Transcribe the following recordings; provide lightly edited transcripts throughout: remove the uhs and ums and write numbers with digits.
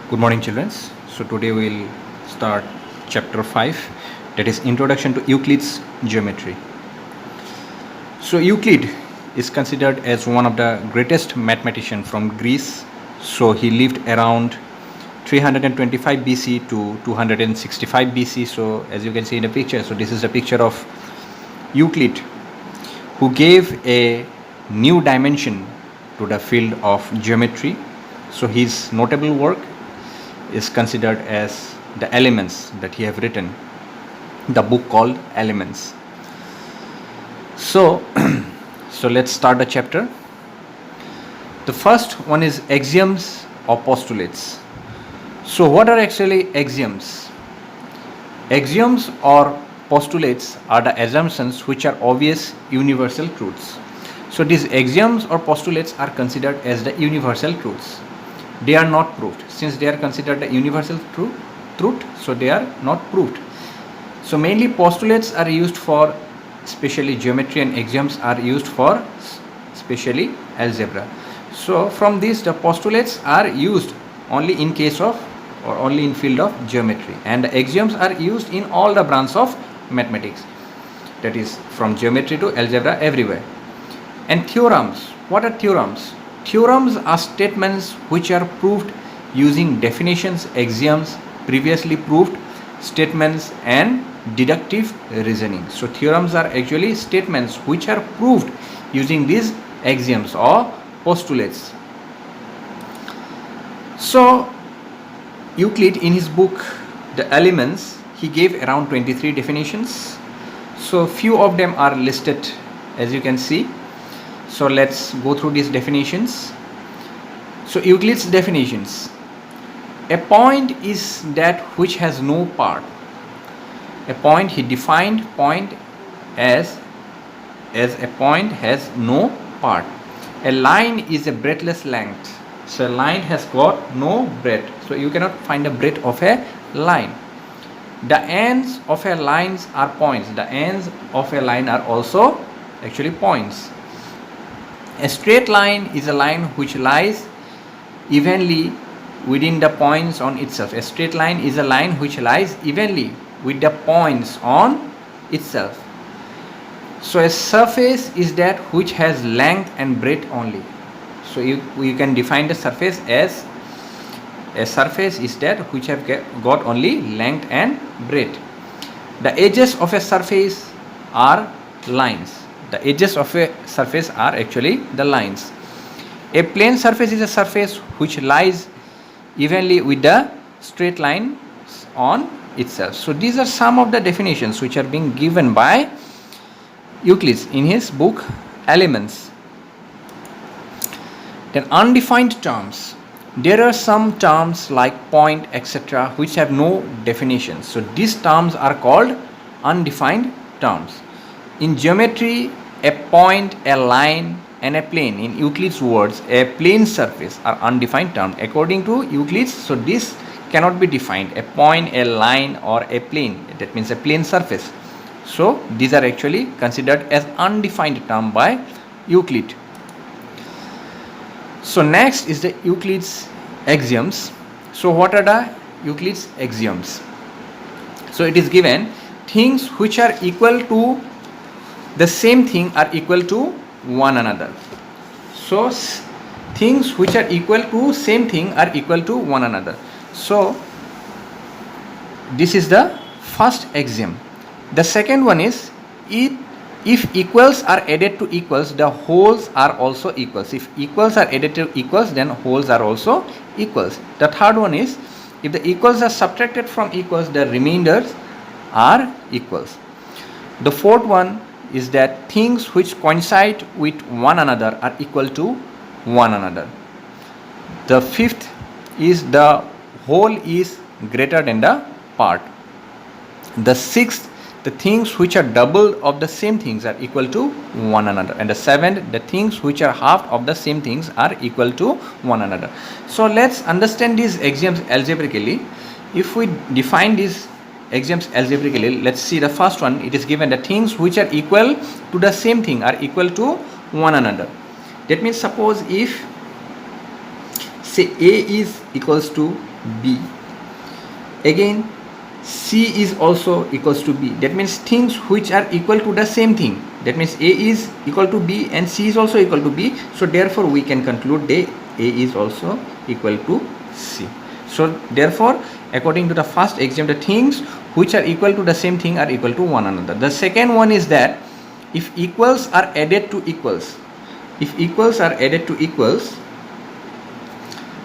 Good morning, children. So today we'll start chapter 5, that is Introduction to Euclid's Geometry. So Euclid is considered as one of the greatest mathematicians from Greece. So he lived around 325 BC to 265 BC. So as you can see in the picture, so this is a picture of Euclid, who gave a new dimension to the field of geometry. So his notable work is considered as the Elements that he have written, the book called Elements. So let's start the chapter. The first one is axioms or postulates. So what are actually axioms? Axioms or postulates are the assumptions which are obvious universal truths. So these axioms or postulates are considered as the universal truths. They are not proved. Since they are considered the universal truth, so they are not proved. So mainly postulates are used for especially geometry, and axioms are used for especially algebra. So from this, the postulates are used only in case of or only in field of geometry, and the axioms are used in all the branches of mathematics, that is from geometry to algebra, everywhere. And theorems, what are theorems? Theorems are statements which are proved using definitions, axioms, previously proved statements, and deductive reasoning. So theorems are actually statements which are proved using these axioms or postulates. So Euclid, in his book The Elements, he gave around 23 definitions. So few of them are listed as you can see. So let's go through these definitions. So Euclid's definitions: a point is that which has no part. A point, he defined point as a point has no part. A line is a breadthless length. So a line has got no breadth. So you cannot find a breadth of a line. The ends of a line are points. The ends of a line are also actually points. A straight line is a line which lies evenly within the points on itself. A straight line is a line which lies evenly with the points on itself. So a surface is that which has length and breadth only. So you can define the surface as a surface is that which have got only length and breadth. The edges of a surface are lines. The edges of a surface are actually the lines. A plane surface is a surface which lies evenly with the straight lines on itself. So these are some of the definitions which are being given by Euclid in his book Elements. Then undefined terms. There are some terms like point, etc., which have no definition. So these terms are called undefined terms. In geometry, a point, a line, and a plane, in Euclid's words, a plane surface are undefined terms. According to Euclid, so this cannot be defined. A point, a line, or a plane, that means a plane surface. So these are actually considered as undefined term by Euclid. So next is the Euclid's axioms. So what are the Euclid's axioms? So it is given: things which are equal to the same thing are equal to one another. So things which are equal to same thing are equal to one another. So this is the first axiom. The second one is, if equals are added to equals, the wholes are also equals. If equals are added to equals, then wholes are also equals. The third one is, if the equals are subtracted from equals, the remainders are equals. The fourth one is that things which coincide with one another are equal to one another. The fifth is the whole is greater than the part. The sixth, the things which are double of the same things are equal to one another. And the seventh, the things which are half of the same things are equal to one another. So let's understand these axioms algebraically. If we define these axioms algebraically, let's see the first one. It is given that things which are equal to the same thing are equal to one another. That means suppose if say A is equals to B. Again, C is also equals to B. That means things which are equal to the same thing. That means A is equal to B and C is also equal to B. So therefore we can conclude that A is also equal to C. So therefore, according to the first axiom, the things which are equal to the same thing are equal to one another. The second one is that if equals are added to equals, if equals are added to equals,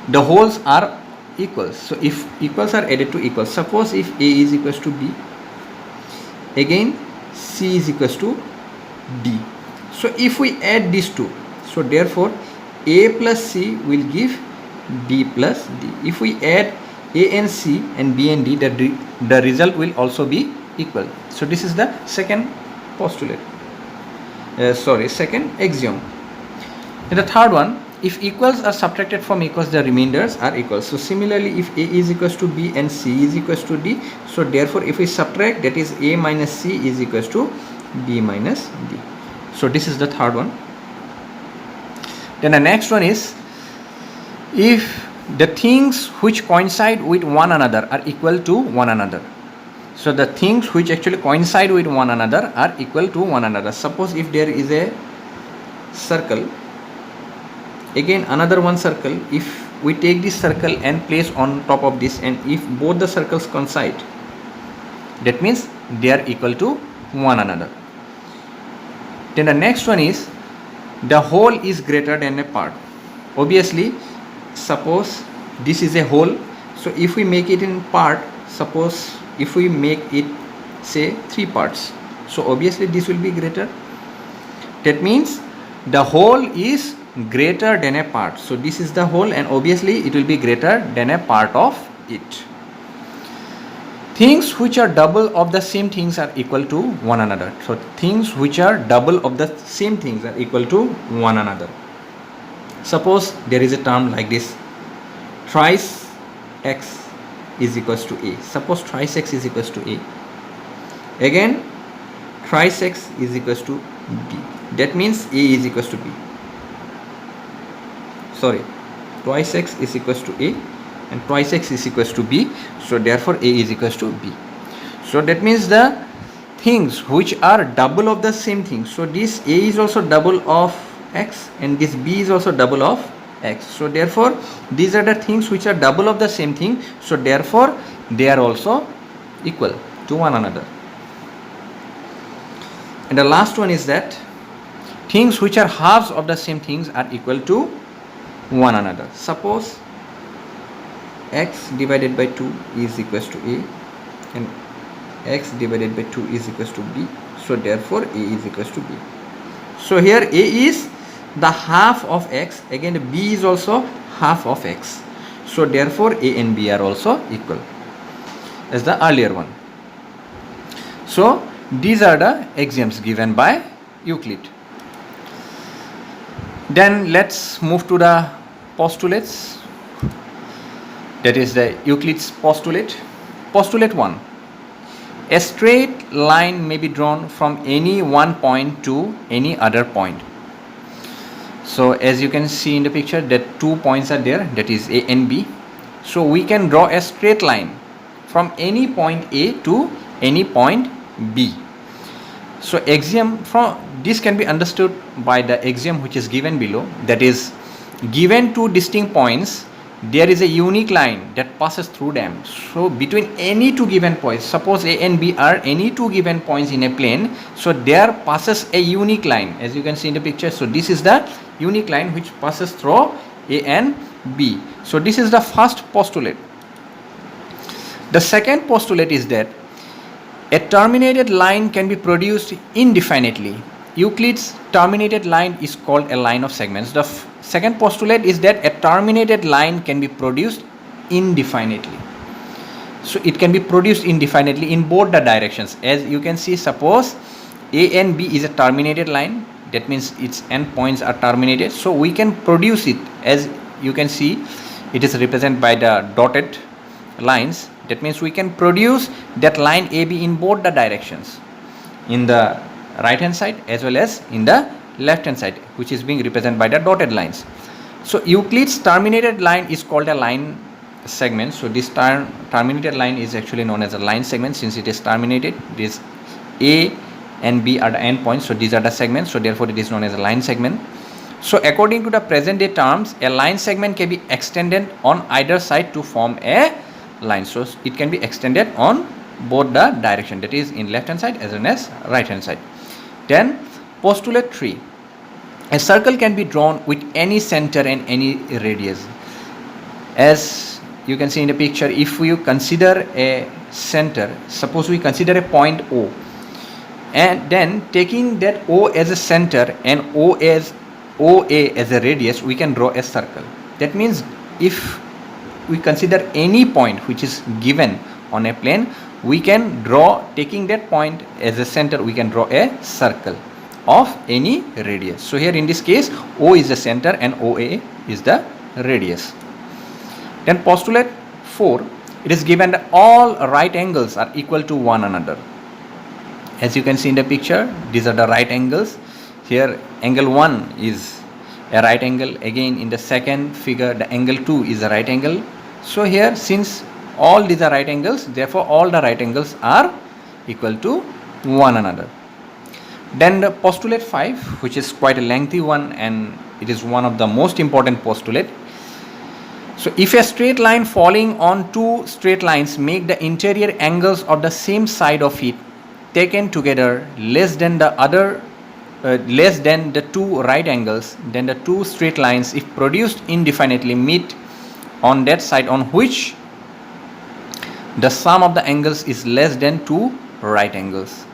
the wholes are equals. So if equals are added to equals, suppose if A is equals to B, again C is equals to D. So if we add these two, so therefore A plus C will give D plus D. If we add A and C and B and D, the result will also be equal. So this is the second postulate, second axiom. And the third one, if equals are subtracted from equals, the remainders are equal. So similarly, if A is equals to B and C is equals to D, so therefore if we subtract, that is A minus C is equals to B minus D. So this is the third one. Then the next one is, if the things which coincide with one another are equal to one another. So the things which actually coincide with one another are equal to one another. Suppose if there is a circle, again another one circle, if we take this circle and place on top of this, and if both the circles coincide, that means they are equal to one another. Then the next one is, the whole is greater than a part. Obviously, suppose this is a whole, so if we make it in part, suppose if we make it say 3 parts, so obviously this will be greater. That means the whole is greater than a part. So this is the whole and obviously it will be greater than a part of it. Things which are double of the same things are equal to one another. So things which are double of the same things are equal to one another. Suppose there is a term like this, thrice x is equals to a. Suppose thrice x is equals to a. Again, thrice x is equals to b. That means a is equals to b. Sorry, twice x is equals to a and twice x is equals to b. So therefore a is equals to b. So that means the things which are double of the same thing. So this a is also double of x and this b is also double of x. So therefore these are the things which are double of the same thing. So therefore they are also equal to one another. And the last one is that things which are halves of the same things are equal to one another. Suppose x divided by 2 is equals to a and x divided by 2 is equals to b. So therefore a is equals to b. So here a is the half of x, again b is also half of x. So therefore a and b are also equal as the earlier one. So these are the axioms given by Euclid. Then let's move to the postulates. That is the Euclid's postulate. Postulate 1. A straight line may be drawn from any one point to any other point. So as you can see in the picture that 2 points are there, that is A and B. So we can draw a straight line from any point A to any point B. So axiom from this can be understood by the axiom which is given below, that is, given two distinct points, there is a unique line that passes through them. So between any two given points, suppose A and B are any two given points in a plane, so there passes a unique line as you can see in the picture. So this is the unique line which passes through A and B. So this is the first postulate. The second postulate is that a terminated line can be produced indefinitely. Euclid's terminated line is called a line of segments. The second postulate is that a terminated line can be produced indefinitely. So it can be produced indefinitely in both the directions. As you can see, suppose A and B is a terminated line, that means its endpoints are terminated. So we can produce it, as you can see it is represented by the dotted lines. That means we can produce that line AB in both the directions, in the right hand side as well as in the left hand side, which is being represented by the dotted lines. So Euclid's terminated line is called a line segment. So this terminated line is actually known as a line segment since it is terminated. This A and B are the endpoints, so these are the segments, so therefore it is known as a line segment. So according to the present day terms, a line segment can be extended on either side to form a line. So it can be extended on both the direction, that is in left hand side as well as right hand side. Then postulate 3, a circle can be drawn with any center and any radius. As you can see in the picture, if we consider a center, suppose we consider a point O, and then taking that O as a center and OA as a radius, we can draw a circle. That means if we consider any point which is given on a plane, we can draw, taking that point as a center, we can draw a circle of any radius. So here in this case, O is the center and OA is the radius. Then postulate 4, it is given that all right angles are equal to one another. As you can see in the picture, these are the right angles. Here angle 1 is a right angle. Again in the second figure, the angle 2 is a right angle. So here, since all these are right angles, therefore all the right angles are equal to one another. Then the postulate 5, which is quite a lengthy one and it is one of the most important postulate. So if a straight line falling on two straight lines make the interior angles of the same side of it taken together less than the two right angles, then the two straight lines, if produced indefinitely, meet on that side on which the sum of the angles is less than two right angles.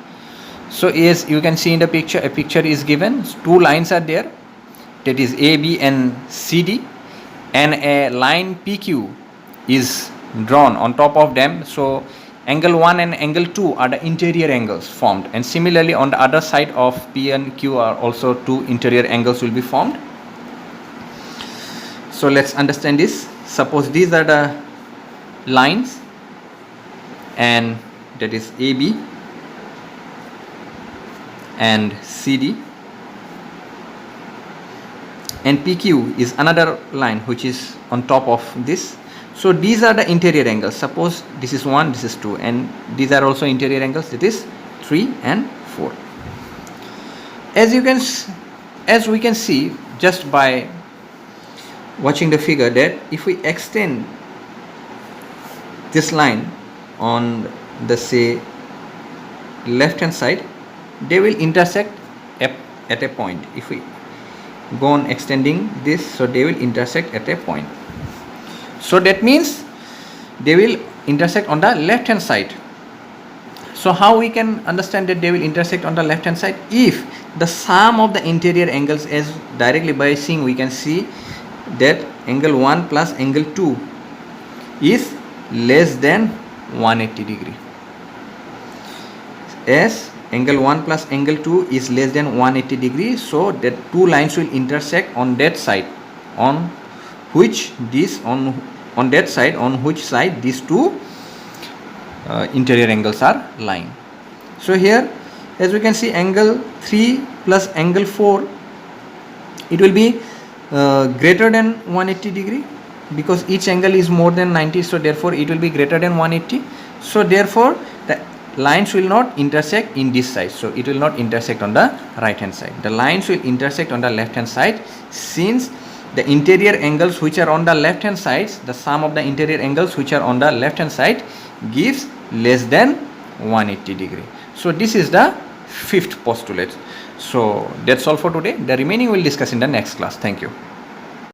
So as you can see in the picture, a picture is given, two lines are there, that is AB and CD, and a line PQ is drawn on top of them. So angle 1 and angle 2 are the interior angles formed, and similarly on the other side of P and Q are also two interior angles will be formed. So let's understand this. Suppose these are the lines, and that is AB and CD, and PQ is another line which is on top of this. So these are the interior angles. Suppose this is 1, this is 2, and these are also interior angles, that is 3 and 4. As we can see just by watching the figure, that if we extend this line on the say left hand side, they will intersect at a point. If we go on extending this, so they will intersect at a point. So that means they will intersect on the left hand side. So how we can understand that they will intersect on the left hand side? If the sum of the interior angles, as directly by seeing we can see that angle 1 plus angle 2 is less than 180 degree. As angle 1 plus angle 2 is less than 180 degree, so that two lines will intersect on that side on which these on that side on which side these two interior angles are lying. So here, as we can see, angle 3 plus angle 4, it will be greater than 180 degree, because each angle is more than 90, so therefore it will be greater than 180. So therefore the lines will not intersect in this side, so it will not intersect on the right hand side. The lines will intersect on the left hand side, since the interior angles which are on the left hand side, the sum of the interior angles which are on the left hand side gives less than 180 degree. So this is the fifth postulate. So that's all for today. The remaining we'll discuss in the next class. Thank you.